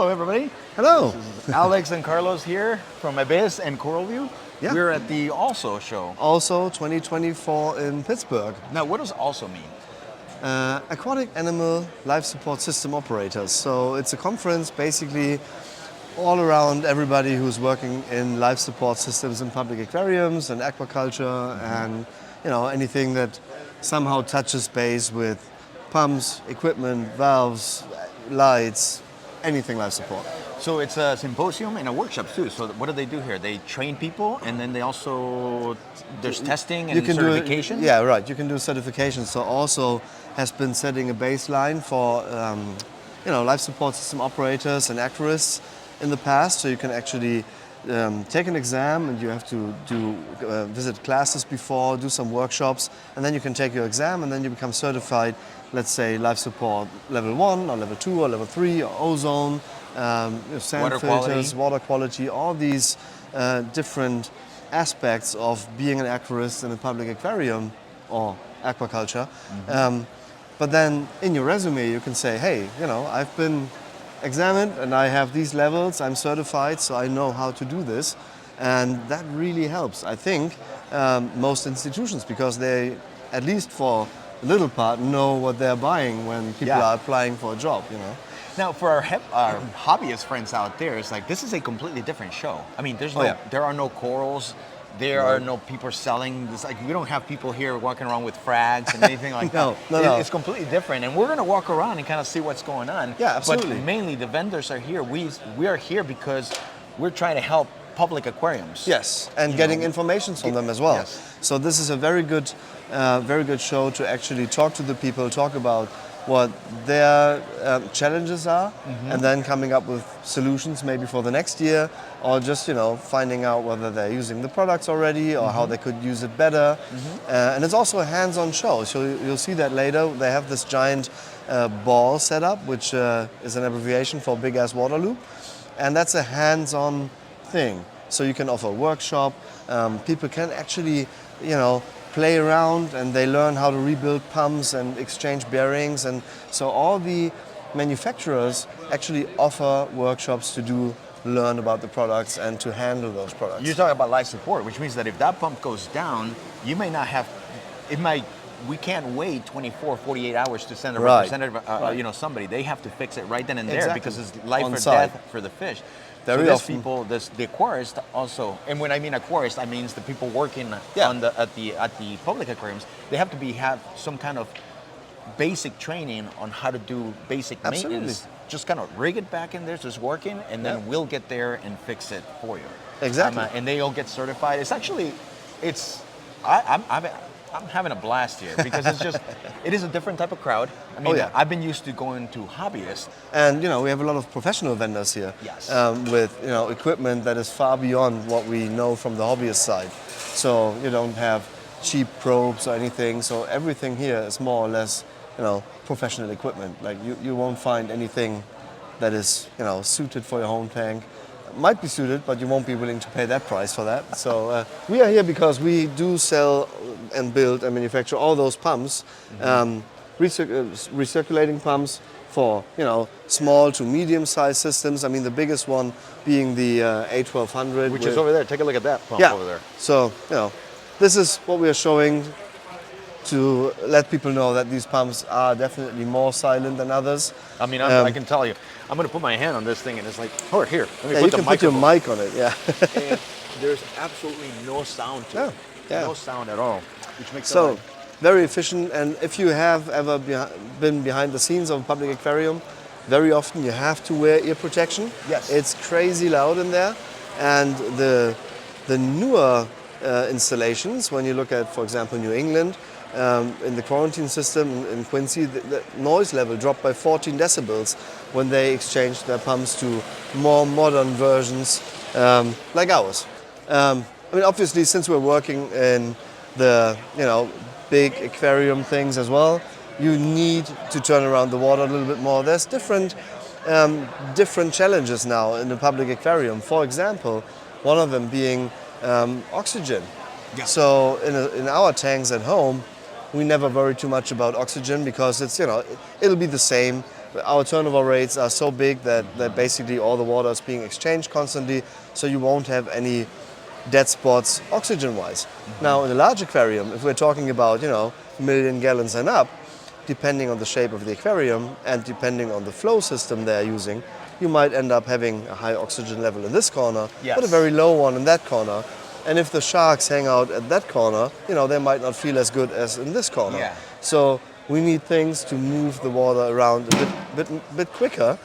Hello, everybody. Hello. Alex and Carlos here from Abyzz and CoralVue. Yeah. We're at the AALSO show. AALSO 2024 in Pittsburgh. Now, what does AALSO mean? Aquatic Animal Life Support System Operators. So it's a conference basically all around everybody who's working in life support systems in public aquariums and aquaculture and anything that somehow touches base with pumps, equipment, valves, lights, anything life support. So it's a symposium and a workshop too. So what do they do here? They train people, and then they also, there's testing and certification? Yeah, right. You can do certification. So also has been setting a baseline for life support system operators and aquarists in the past. So you can actually take an exam, and you have to visit classes before, do some workshops, and then you can take your exam, and then you become certified, let's say life support level 1 or level 2 or level 3 or ozone, sand water filters, quality. water quality, all these different aspects of being an aquarist in a public aquarium or aquaculture. But then in your resume you can say, hey, I've been examined and I have these levels, I'm certified, so I know how to do this. And that really helps, I think, most institutions, because they, at least for a little part, know what they're buying when people are applying for a job, Now, for our hobbyist friends out there, it's like, this is a completely different show. I mean, there are no corals, there are no people selling this. Like, we don't have people here walking around with frags and anything like that. No. It's completely different, and we're going to walk around and kind of see what's going on. Yeah, absolutely. But mainly, the vendors are here. We are here because we're trying to help public aquariums. Yes, and getting information from them as well. Yes. So this is a very good show to actually talk to the people, talk about what their challenges are, and then coming up with solutions maybe for the next year, or just finding out whether they're using the products already or how they could use it better. And it's also a hands-on show, so you'll see that later. They have this giant ball set up, which is an abbreviation for big ass water loop, and that's a hands-on thing. So you can offer a workshop. People can actually play around, and they learn how to rebuild pumps and exchange bearings. And so all the manufacturers actually offer workshops to learn about the products and to handle those products. You're talking about life support, which means that if that pump goes down, you may not have, we can't wait 24, 48 hours to send a representative, somebody. They have to fix it right then and there, because it's life or death for the fish. Very so often. People, the aquarists also, and when I mean aquarists, I mean the people working at the public aquariums. They have to have some kind of basic training on how to do basic maintenance. Just kind of rig it back in there so it's working, and then we'll get there and fix it for you. Exactly. And they all get certified. It's actually, I'm having a blast here, because it is a different type of crowd. I mean, I've been used to going to hobbyists. And, we have a lot of professional vendors here. Yes. With, equipment that is far beyond what we know from the hobbyist side. So you don't have cheap probes or anything. So everything here is more or less, professional equipment. Like you won't find anything that is, suited for your home tank. Might be suited, but you won't be willing to pay that price for that. So we are here because we do sell and build and manufacture all those pumps, recirculating pumps for small to medium-sized systems. I mean, the biggest one being the A1200, which is over there. Take a look at that pump over there. So this is what we are showing to let people know that these pumps are definitely more silent than others. I mean, I can tell you, I'm going to put my hand on this thing, and it's like, here. Let me put you can put your mic on it, And there's absolutely no sound to it. No sound at all, which makes it very efficient. And if you have ever been behind the scenes of a public aquarium, very often you have to wear ear protection. Yes. It's crazy loud in there. And the newer installations, when you look at, for example, New England, in the quarantine system in Quincy, the noise level dropped by 14 decibels when they exchanged their pumps to more modern versions like ours. I mean, obviously, since we're working in the big aquarium things as well, you need to turn around the water a little bit more. There's different challenges now in the public aquarium. For example, one of them being oxygen. Yeah. So in our tanks at home, we never worry too much about oxygen, because it's it'll be the same our turnover rates are so big that basically all the water is being exchanged constantly, so you won't have any dead spots oxygen-wise. Now, in a large aquarium, if we're talking about, million gallons and up, depending on the shape of the aquarium and depending on the flow system they're using, you might end up having a high oxygen level in this corner, but a very low one in that corner. And if the sharks hang out at that corner, they might not feel as good as in this corner. Yeah. So we need things to move the water around a bit quicker,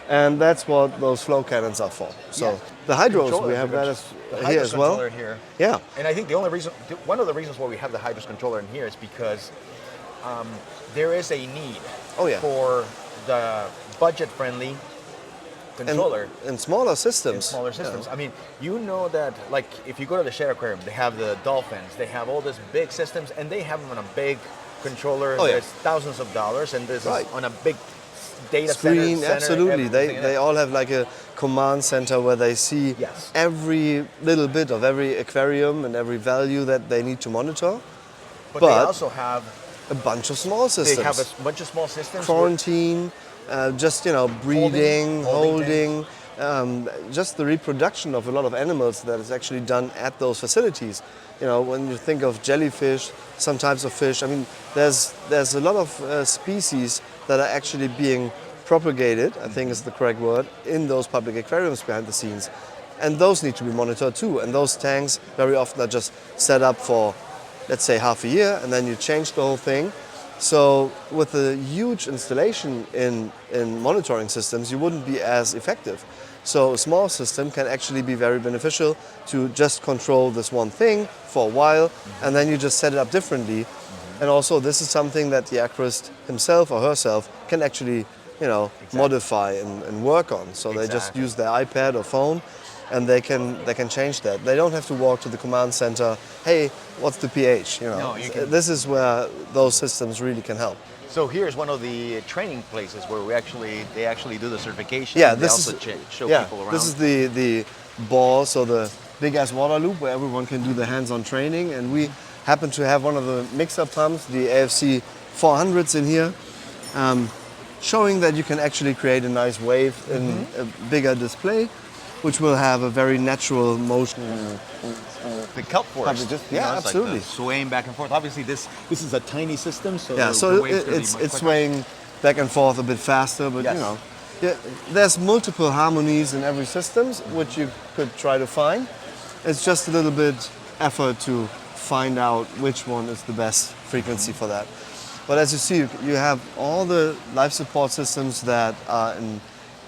and that's what those flow cannons are for. So the HYDROS, we have that here as well. Here. Yeah. And I think one of the reasons why we have the HYDROS controller in here is because there is a need for the budget-friendly controller. In smaller systems. I mean, that, like, if you go to the Shed Aquarium, they have the dolphins, they have all these big systems, and they have them on a big controller. There's thousands of dollars, and this is on a big data screen. center. Absolutely. They all have like a command center where they see every little bit of every aquarium and every value that they need to monitor. But they also have a bunch of small systems. They have a bunch of small systems. Quarantine, breeding, holding, just the reproduction of a lot of animals that is actually done at those facilities. When you think of jellyfish, some types of fish, I mean, there's a lot of species that are actually being propagated, I think is the correct word, in those public aquariums behind the scenes. And those need to be monitored too. And those tanks very often are just set up for, let's say, half a year, and then you change the whole thing. So with a huge installation in monitoring systems, you wouldn't be as effective. So a small system can actually be very beneficial to just control this one thing for a while, and then you just set it up differently. And also this is something that the aquarist himself or herself can actually, modify and work on. So they just use their iPad or phone, and they can change that. They don't have to walk to the command center. Hey, what's the pH? No, this is where those systems really can help. So here's one of the training places where they actually do the certification. Yeah, this is show people around. This is the ball, so the big ass water loop where everyone can do the hands-on training, and we happen to have one of the mixer pumps, the AFC 400s in here, showing that you can actually create a nice wave in a bigger display, which will have a very natural motion. The kelp forest. Absolutely. Like swaying back and forth. Obviously, this is a tiny system, so it's swaying back and forth a bit faster, but there's multiple harmonies in every system, which you could try to find. It's just a little bit effort to find out which one is the best frequency for that. But as you see, you have all the life support systems that are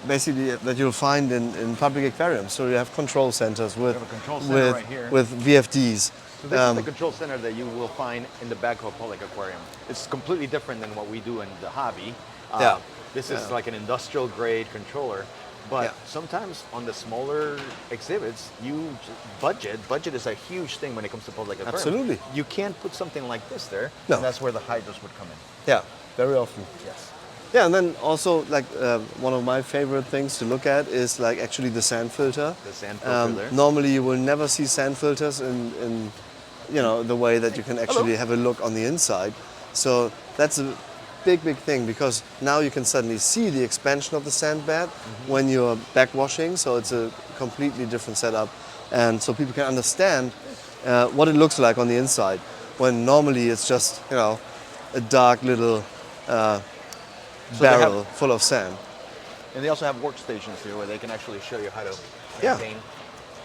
that you'll find in public aquariums. So you have control centers with VFDs. So this is the control center that you will find in the back of a public aquarium. It's completely different than what we do in the hobby. This is like an industrial grade controller. But sometimes on the smaller exhibits, budget is a huge thing when it comes to public aquarium. Absolutely. You can't put something like this there. No. And that's where the HYDROS would come in. Yeah, very often. Yes. Yeah, and then also one of my favorite things to look at is actually the sand filter. The sand filter there. Normally you will never see sand filters in the way that you can actually have a look on the inside. So that's a big thing, because now you can suddenly see the expansion of the sand bed when you're backwashing. So it's a completely different setup, and so people can understand what it looks like on the inside, when normally it's just a dark little barrel full of sand. And they also have workstations here where they can actually show you how to maintain,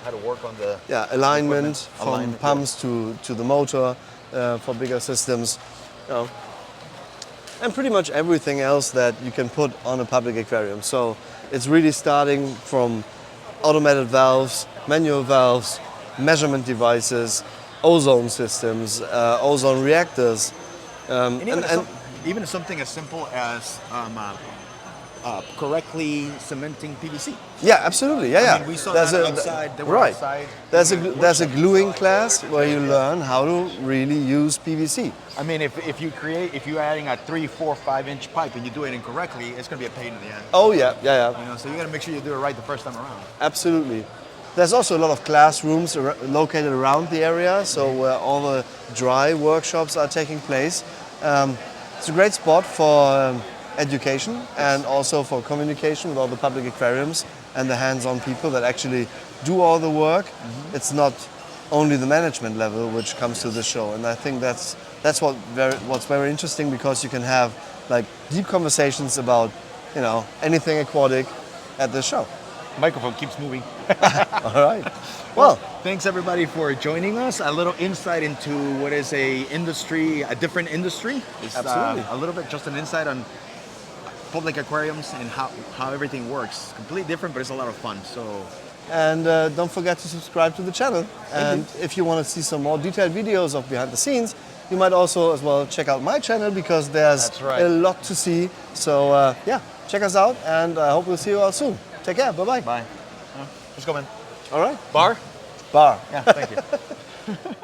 how to work on the alignment from pumps to the motor for bigger systems, and pretty much everything else that you can put on a public aquarium. So it's really starting from automated valves, manual valves, measurement devices, ozone systems, ozone reactors, even something as simple as correctly cementing PVC. Yeah, absolutely. Yeah, I mean, we saw that outside. They were outside. There's a gluing class where you learn how to really use PVC. I mean, if you're adding a 3, 4, 5 inch pipe and you do it incorrectly, it's going to be a pain in the end. Oh yeah. So you got to make sure you do it right the first time around. Absolutely. There's also a lot of classrooms located around the area, so where all the dry workshops are taking place. It's a great spot for education and also for communication with all the public aquariums and the hands-on people that actually do all the work. It's not only the management level which comes to the show, and I think that's what's very interesting, because you can have like deep conversations about, you know, anything aquatic at the show. Microphone keeps moving. All right. Well, thanks everybody for joining us. A little insight into what is a different industry. It's, absolutely. A little bit just an insight on public aquariums and how everything works. Completely different, but it's a lot of fun. So. And don't forget to subscribe to the channel. And if you want to see some more detailed videos of behind the scenes, you might also as well check out my channel, because there's a lot to see. So yeah, check us out, and I hope we'll see you all soon. Take care. Bye-bye. Bye. Let's go, man. All right. Bar? Bar. Yeah, thank you.